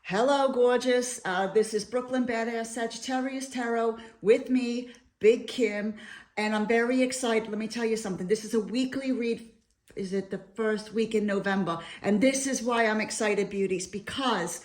Hello, gorgeous. This is Brooklyn Badass Sagittarius Tarot with me, Big Kim, and I'm very excited. Let me tell you something. This is a weekly read. Is it the first week in November? And this is why I'm excited, beauties, because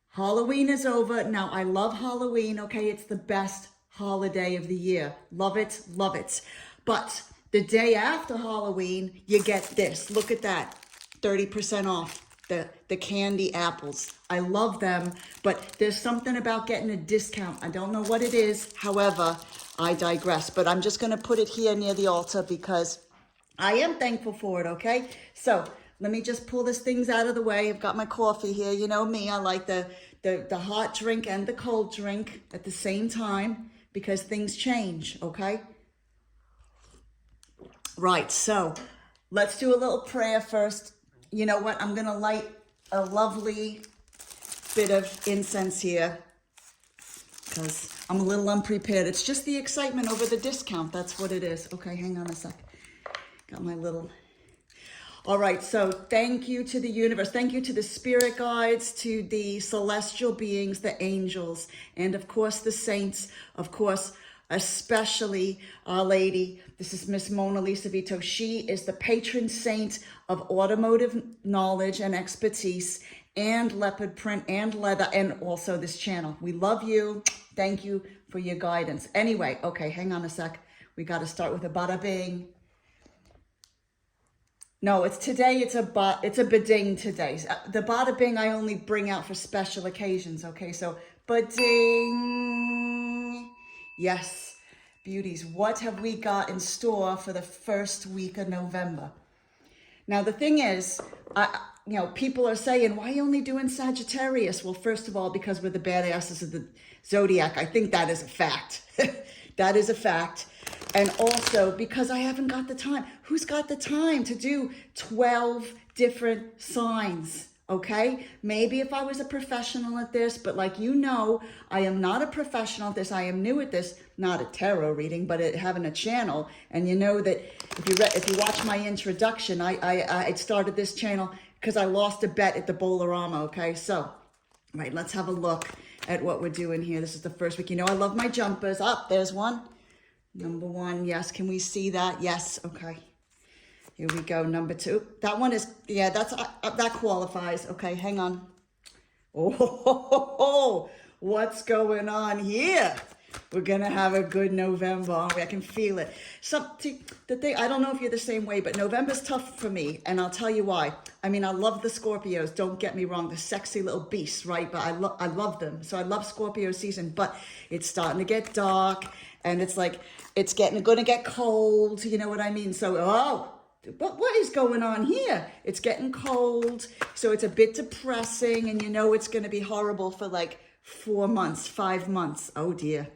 Halloween is over. Now, I love Halloween, okay? It's the best holiday of the year. Love it, love it. But the day after Halloween, you get this. Look at that. 30% off the candy apples. I love them, but there's something about getting a discount. I don't know what it is. However, I digress. But I'm just going to put it here near the altar because I am thankful for it, okay? So let me just pull these things out of the way. I've got my coffee here. You know me. I like the hot drink and the cold drink at the same time because things change, okay? Right, so let's do a little prayer first. You know what? I'm going to light a lovely bit of incense here because I'm a little unprepared. It's just the excitement over the discount. That's what it is. Okay, hang on a sec. Got my little... All right, so thank you to the universe. Thank you to the spirit guides, to the celestial beings, the angels, and of course the saints, of course, especially Our Lady. This is Miss Mona Lisa Vito. She is the patron saint of automotive knowledge and expertise and leopard print and leather and also this channel. We love you. Thank you for your guidance. Anyway, okay, hang on a sec. We got to start with a bada bing. No, it's today. It's a bading today. The bada bing I only bring out for special occasions. Okay, so bading. Yes, beauties. What have we got in store for the first week of November? Now the thing is, people are saying, why are you only doing Sagittarius? Well, first of all, because we're the badasses of the zodiac. I think that is a fact. That is a fact. And also because I haven't got the time. Who's got the time to do 12 different signs? Okay, maybe if I was a professional at this, but like you know, I am not a professional at this. I am new at this, not a tarot reading, but having a channel. And you know that if you watch my introduction, I started this channel because I lost a bet at the Bolorama. Okay, so right, let's have a look at what we're doing here. This is the first week. You know, I love my jumpers. Up, there's one. Number one, yes. Can we see that? Yes. Okay. Here we go. Number two. That one is, yeah, that qualifies. Okay, hang on. Oh, what's going on here? We're going to have a good November, aren't we? I can feel it. The thing, I don't know if you're the same way, but November's tough for me, and I'll tell you why. I mean, I love the Scorpios. Don't get me wrong. The sexy little beasts, right? But I love them. So I love Scorpio season, but it's starting to get dark, and it's like, it's going to get cold. You know what I mean? So, what is going on here? It's getting cold, so it's a bit depressing, and you know it's going to be horrible for like 4 months, 5 months. Oh dear.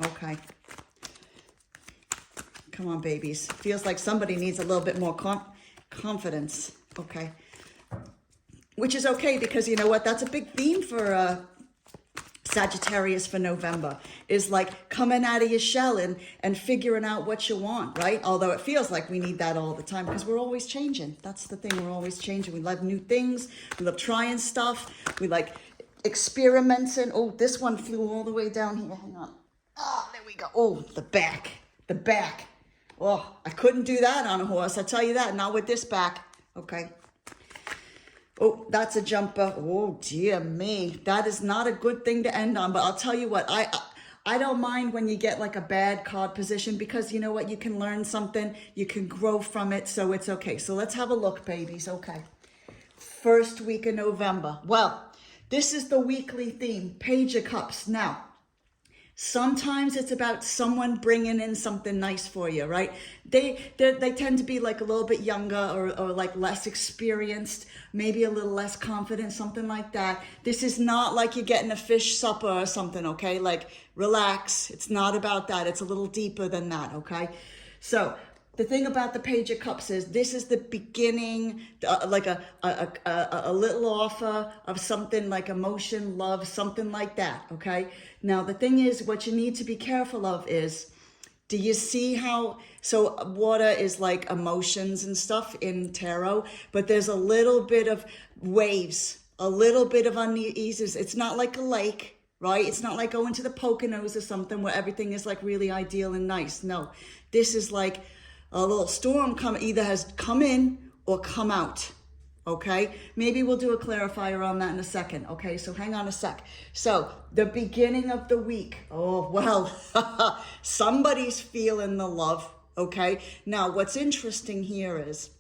Okay. Come on, babies. Feels like somebody needs a little bit more confidence. Okay. Which is okay because you know what? That's a big theme for Sagittarius for November, is like coming out of your shell and figuring out what you want, right? Although it feels like we need that all the time because we're always changing. That's the thing. We're always changing. We love new things. We love trying stuff. We like experimenting. Oh, this one flew all the way down here. Hang on. Oh, there we go. Oh, the back. Oh, I couldn't do that on a horse. I tell you that. Not with this back. Okay. Oh, that's a jumper. Oh, dear me. That is not a good thing to end on. But I'll tell you what, I don't mind when you get like a bad card position because you know what? You can learn something. You can grow from it. So it's okay. So let's have a look, babies. Okay. First week of November. Well, this is the weekly theme, Page of Cups. Now, sometimes it's about someone bringing in something nice for you, right? They tend to be like a little bit younger or like less experienced, maybe a little less confident, something like that. This is not like you're getting a fish supper or something, okay? Like, relax. It's not about that. It's a little deeper than that, okay? So the thing about the Page of Cups is this is the beginning, like a little offer of something like emotion, love, something like that, okay? Now, the thing is, what you need to be careful of is, do you see how, so water is like emotions and stuff in tarot, but there's a little bit of waves, a little bit of unease. It's not like a lake, right? It's not like going to the Poconos or something where everything is like really ideal and nice. No, this is like a little storm either has come in or come out. Okay, maybe we'll do a clarifier on that in a second. Okay, so hang on a sec. So the beginning of the week. Oh, well, somebody's feeling the love. Okay, now what's interesting here is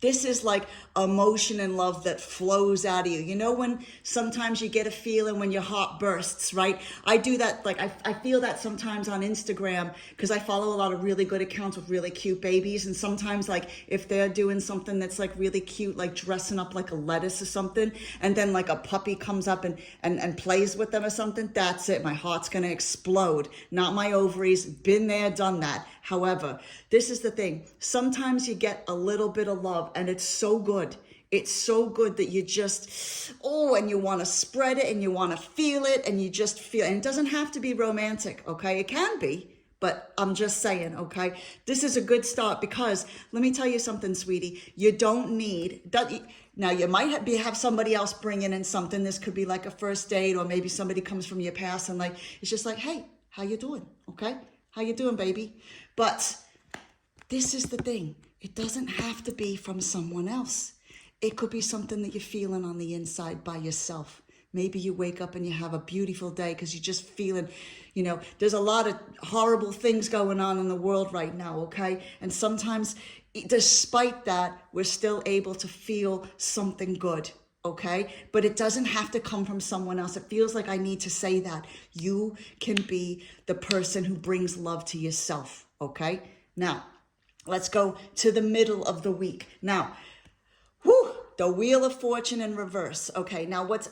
this is like emotion and love that flows out of you. You know when sometimes you get a feeling when your heart bursts, right? I do that, like I feel that sometimes on Instagram because I follow a lot of really good accounts with really cute babies. And sometimes like if they're doing something that's like really cute, like dressing up like a lettuce or something, and then like a puppy comes up and plays with them or something, that's it. My heart's going to explode. Not my ovaries. Been there, done that. However, this is the thing. Sometimes you get a little bit of love and it's so good. It's so good that you just, and you want to spread it and you want to feel it and you just feel, and it doesn't have to be romantic, okay? It can be, but I'm just saying, okay? This is a good start because let me tell you something, sweetie. You don't need, now you might have somebody else bringing in something. This could be like a first date or maybe somebody comes from your past and like, it's just like, hey, how you doing? Okay? How you doing, baby? But this is the thing. It doesn't have to be from someone else. It could be something that you're feeling on the inside by yourself. Maybe you wake up and you have a beautiful day because you're just feeling, there's a lot of horrible things going on in the world right now, okay? And sometimes, despite that, we're still able to feel something good. Okay, but it doesn't have to come from someone else. It feels like I need to say that. You can be the person who brings love to yourself. Okay, now let's go to the middle of the week. Now, the Wheel of Fortune in reverse. Okay, now what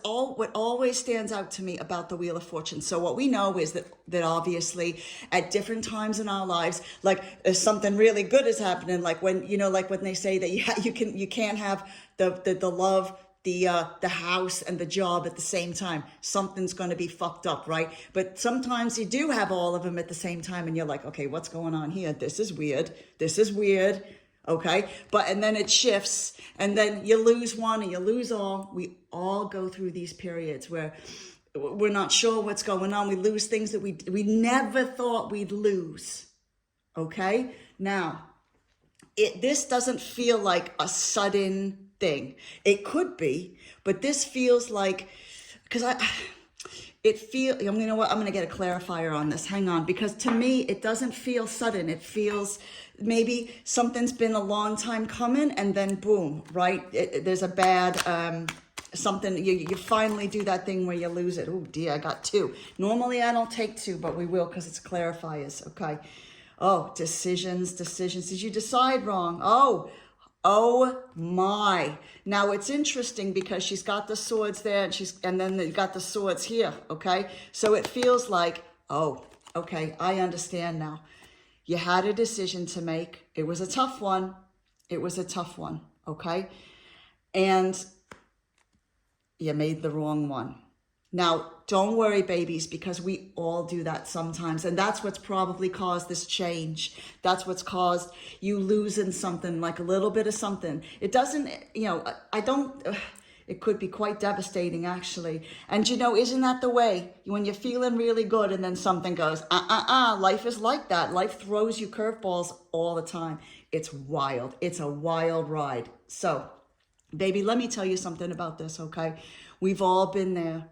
always stands out to me about the Wheel of Fortune. So what we know is that obviously at different times in our lives, like if something really good is happening, like when they say that you can't have the love, the house and the job at the same time. Something's going to be fucked up, right? But sometimes you do have all of them at the same time and you're like, okay, what's going on here? This is weird. Okay, and then it shifts and then you lose one and you lose all. We all go through these periods where we're not sure what's going on. We lose things that we never thought we'd lose. Okay, now this doesn't feel like a sudden thing. It could be, but this feels like, because I'm going to get a clarifier on this. Hang on, because to me, it doesn't feel sudden. It feels maybe something's been a long time coming and then boom, right? There's a bad, something, you finally do that thing where you lose it. Oh dear, I got 2. Normally I don't take 2, but we will because it's clarifiers. Okay. Oh, decisions. Did you decide wrong? Oh my. Now it's interesting because she's got the swords there and then they got the swords here, okay? So it feels like, oh, okay, I understand now. You had a decision to make. It was a tough one. Okay? And you made the wrong one. Now, don't worry, babies, because we all do that sometimes. And that's what's probably caused this change. That's what's caused you losing something, like a little bit of something. It doesn't, it could be quite devastating, actually. And, isn't that the way? When you're feeling really good and then something goes, life is like that. Life throws you curveballs all the time. It's wild. It's a wild ride. So, baby, let me tell you something about this, okay? We've all been there.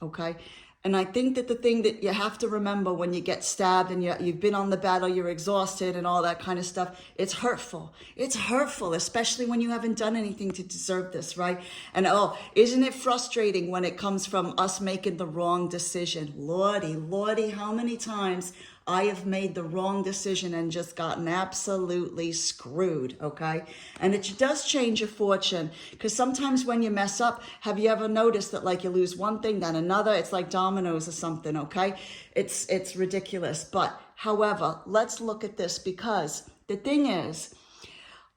Okay. And I think that the thing that you have to remember when you get stabbed and you've been on the battle, you're exhausted and all that kind of stuff, it's hurtful. It's hurtful, especially when you haven't done anything to deserve this, right? And isn't it frustrating when it comes from us making the wrong decision? Lordy, how many times I have made the wrong decision and just gotten absolutely screwed, okay? And it does change your fortune, because sometimes when you mess up, have you ever noticed that like you lose one thing, then another? It's like dominoes or something, okay? It's ridiculous. But however, let's look at this, because the thing is,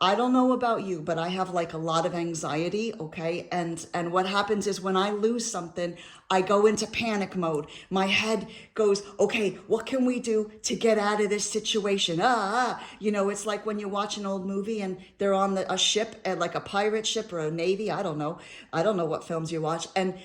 I don't know about you, but I have like a lot of anxiety, okay? And what happens is when I lose something, I go into panic mode. My head goes, okay, what can we do to get out of this situation? It's like when you watch an old movie and they're on a ship, like a pirate ship or a navy, I don't know what films you watch, and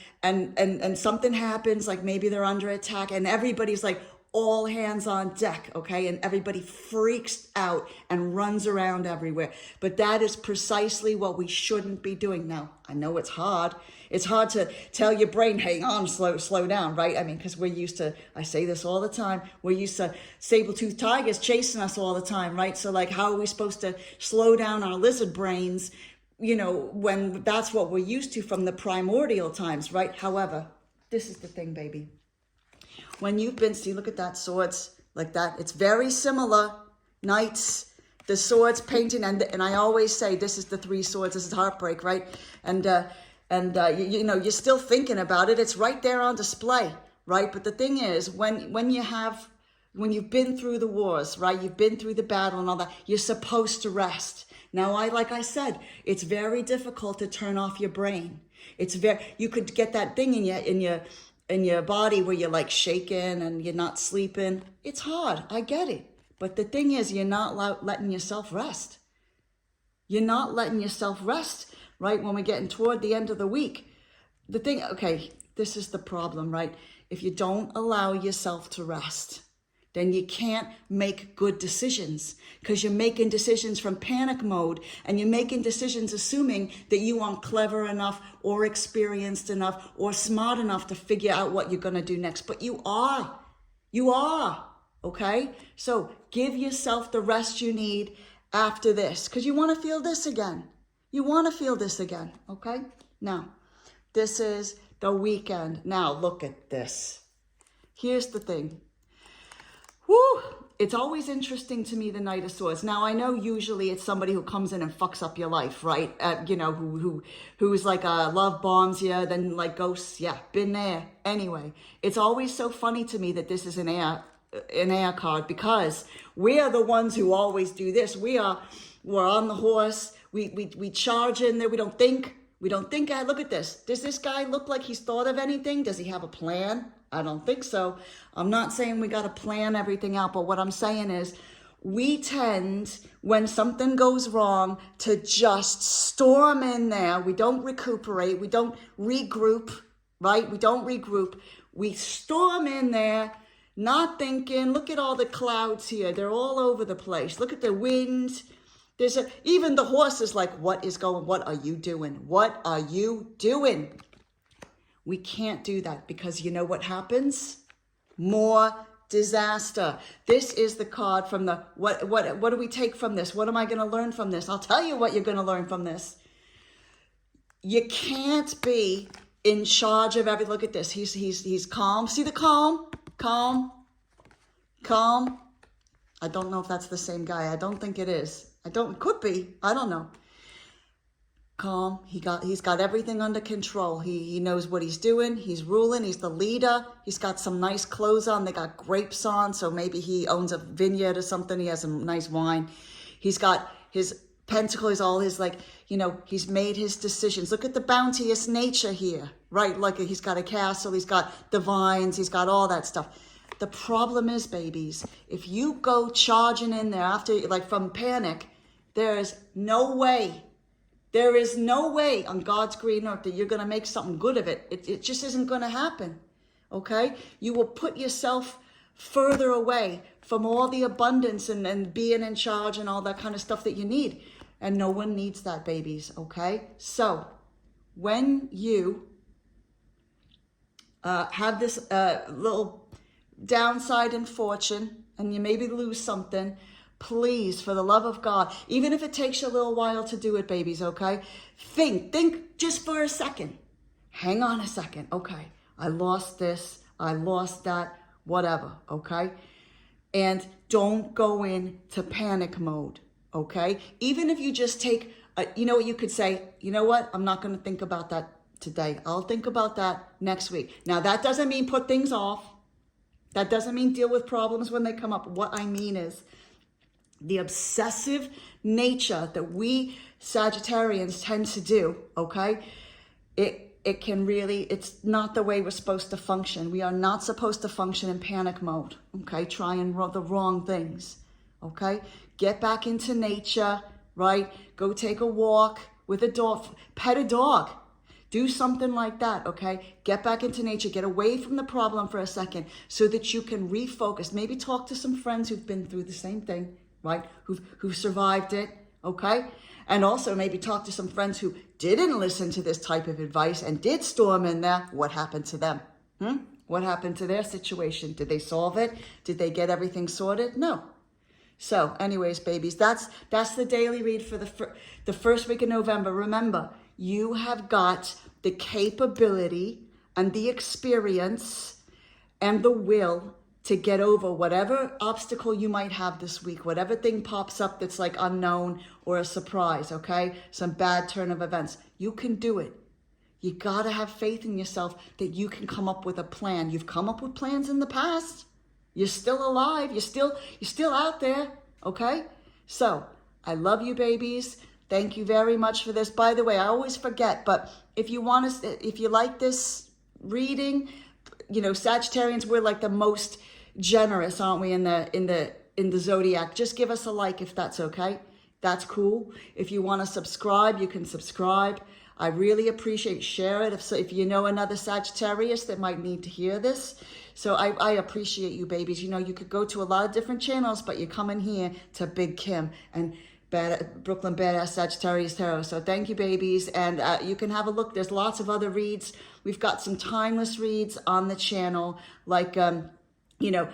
something happens, like maybe they're under attack, and everybody's like, all hands on deck, okay? And everybody freaks out and runs around everywhere. But that is precisely what we shouldn't be doing. Now, I know it's hard. It's hard to tell your brain, hang on, slow down, right? I mean, because we're used to, I say this all the time, we're used to saber-toothed tigers chasing us all the time, right? So like, how are we supposed to slow down our lizard brains, when that's what we're used to from the primordial times, right? However, this is the thing, baby. When you've been, see, look at that, swords like that. It's very similar. Knights, the swords painting, and I always say this is the three swords. This is heartbreak, right? And you're still thinking about it. It's right there on display, right? But the thing is, when you've been through the wars, right? You've been through the battle and all that. You're supposed to rest. Now, like I said, it's very difficult to turn off your brain. You could get that thing in your body where you're like shaking and you're not sleeping. It's hard. I get it. But the thing is, you're not letting yourself rest. You're not letting yourself rest, right? When we're getting toward the end of the week. The thing, okay, this is the problem, right? If you don't allow yourself to rest, then you can't make good decisions, because you're making decisions from panic mode, and you're making decisions assuming that you aren't clever enough or experienced enough or smart enough to figure out what you're going to do next. But you are, okay? So give yourself the rest you need after this, because you want to feel this again. You want to feel this again, okay? Now, this is the weekend. Now, look at this. Here's the thing. Woo! It's always interesting to me, the Knight of Swords. Now, I know usually it's somebody who comes in and fucks up your life, right? Who's like love bombs you, then like ghosts. Yeah, been there. Anyway, it's always so funny to me that this is an air card, because we are the ones who always do this. We're on the horse. We charge in there. We don't think. Look at this. Does this guy look like he's thought of anything? Does he have a plan? I don't think so. I'm not saying we got to plan everything out, but what I'm saying is we tend, when something goes wrong, to just storm in there. We don't recuperate. We don't regroup, right? We don't regroup. We storm in there, not thinking. Look at all the clouds here. They're all over the place. Look at the wind. Even the horse is like, what are you doing? What are you doing? We can't do that, because you know what happens? More disaster. This is the card from the, what do we take from this? What am I going to learn from this? I'll tell you what you're going to learn from this. You can't be in charge of everything. Look at this. He's calm. See the calm? Calm. I don't know if that's the same guy. I don't think it is. It could be. I don't know. Calm. He's got everything under control. He knows what he's doing. He's ruling. He's the leader. He's got some nice clothes on. They got grapes on, so maybe he owns a vineyard or something. He has some nice wine. He's got his pentacles, all his he's made his decisions. Look at the bounteous nature here, right? Like he's got a castle. He's got the vines. He's got all that stuff. The problem is, babies, if you go charging in there after, from panic, there is no way on God's green earth that you're going to make something good of it. It just isn't going to happen, okay? You will put yourself further away from all the abundance and being in charge and all that kind of stuff that you need. And no one needs that, babies, okay? So when you have this little downside in fortune and you maybe lose something, please, for the love of God, even if it takes you a little while to do it, babies, okay? Think just for a second. Hang on a second. Okay, I lost this, I lost that, whatever, okay? And don't go into panic mode, okay? Even if you just take, what you could say, you know what? I'm not going to think about that today. I'll think about that next week. Now, that doesn't mean put things off. That doesn't mean deal with problems when they come up. What I mean is, the obsessive nature that we Sagittarians tend to do, okay, it can really, it's not the way we're supposed to function. We are not supposed to function in panic mode, okay, trying the wrong things, okay? Get back into nature, right? Go take a walk with a dog, pet a dog. Do something like that, okay? Get back into nature. Get away from the problem for a second so that you can refocus. Maybe talk to some friends who've been through the same thing, right? Who've survived it, okay? And also maybe talk to some friends who didn't listen to this type of advice and did storm in there. What happened to them? What happened to their situation? Did they solve it? Did they get everything sorted? No. So anyways, babies, that's the daily read for the first week of November. Remember, you have got the capability and the experience and the will to get over whatever obstacle you might have this week, whatever thing pops up that's like unknown or a surprise, okay? Some bad turn of events. You can do it. You got to have faith in yourself that you can come up with a plan. You've come up with plans in the past. You're still alive. You're still out there, okay? So I love you, babies. Thank you very much for this. By the way, I always forget, but if you like this reading, you know, Sagittarians, we're like the most generous, aren't we, in the zodiac? Just give us a like if that's okay. That's cool. If you want to subscribe, you can subscribe. I really appreciate, share it if you know another Sagittarius that might need to hear this. So I appreciate you, babies. You know, you could go to a lot of different channels, but you come in here to Big Kim and Brooklyn Badass Sagittarius Tarot. So thank you, babies. And you can have a look. There's lots of other reads. We've got some timeless reads on the channel, like, you know,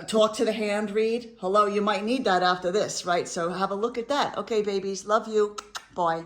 talk to the hand read. Hello, you might need that after this, right? So have a look at that. Okay, babies. Love you. Bye.